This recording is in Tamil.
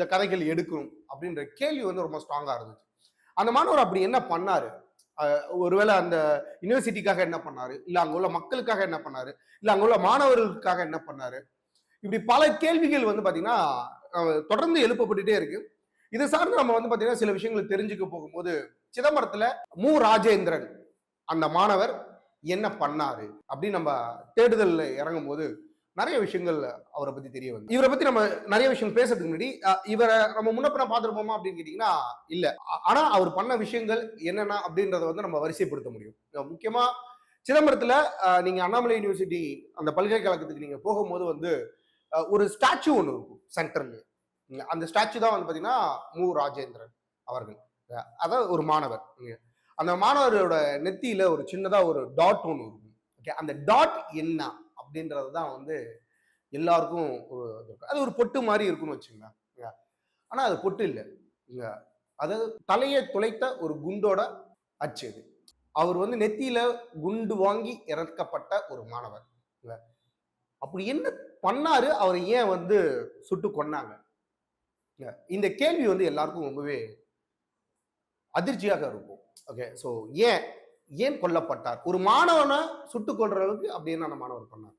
இந்த கதைகள் எடுக்கணும் அப்படின்ற கேள்வி வந்து ரொம்ப ஸ்ட்ராங்கா இருந்துச்சு. அந்த மாணவர் அப்படி என்ன பண்ணாரு? ஒருவேளை அந்த யுனிவர்சிட்டிக்காக என்ன பண்ணாரு? இல்ல அங்க உள்ள மக்களுக்காக என்ன பண்ணாரு? இல்ல அங்க உள்ள மாணவர்களுக்காக என்ன பண்ணாரு? இப்படி பல கேள்விகள் வந்து பாத்தீங்கன்னா தொடர்ந்து எழுப்பப்பட்டுட்டே இருக்கு. இது சார்ந்து நம்ம வந்து பாத்தீங்கன்னா சில விஷயங்கள் தெரிஞ்சுக்க போகும்போது, சிதம்பரத்துல ராஜேந்திரன் அந்த மாணவர் என்ன பண்ணாரு அப்படின்னு நம்ம தேடுதல்ல இறங்கும் போது நிறைய விஷயங்கள் அவரை பத்தி தெரிய வந்து இவரை பத்தி நம்ம நிறைய விஷயம் பேசுறதுக்கு முன்னாடி இவரை நம்ம முன்னப்பின பார்த்திருப்போமா அப்படின்னு கேட்டீங்கன்னா இல்ல. ஆனா அவர் பண்ண விஷயங்கள் என்னென்ன அப்படின்றத வந்து நம்ம வரிசைப்படுத்த முடியும். முக்கியமா சிதம்பரத்துல நீங்க அண்ணாமலை யூனிவர்சிட்டி அந்த பல்கலைக்கழகத்துக்கு நீங்க போகும்போது வந்து ஒரு ஸ்டாச்சு ஒன்று இருக்கும் சென்டர்ல. அந்த ஸ்டாச்சு தான் வந்து பாத்தீங்கன்னா ராஜேந்திரன் அவர்கள். அதாவது ஒரு மாணவர். அந்த மாணவரோட நெத்தியில ஒரு சின்னதா ஒரு டாட் ஒன்று இருக்கும். ஓகே, அந்த டாட் என்ன அப்படின்றது தான் வந்து எல்லாருக்கும் அது ஒரு பொட்டு மாதிரி இருக்கும்னு வச்சுங்களேன். ஆனா அது பொட்டு இல்லை. அதாவது தலையை துளைத்த ஒரு குண்டோட அச்சு அது. அவர் வந்து நெத்தியில குண்டு வாங்கி இறக்கப்பட்ட ஒரு மாணவர். அப்படி என்ன பண்ணாரு? அவர் ஏன் வந்து சுட்டு கொன்னாங்க? இந்த கேள்வி வந்து எல்லாருக்கும் ரொம்பவே அதிர்ச்சியாக இருக்கும். ஓகே, ஸோ ஏன் கொல்லப்பட்டார்? ஒரு மாணவனை சுட்டுக் கொல்ற அளவுக்கு அப்படி என்ன மாணவர் பண்ணார்?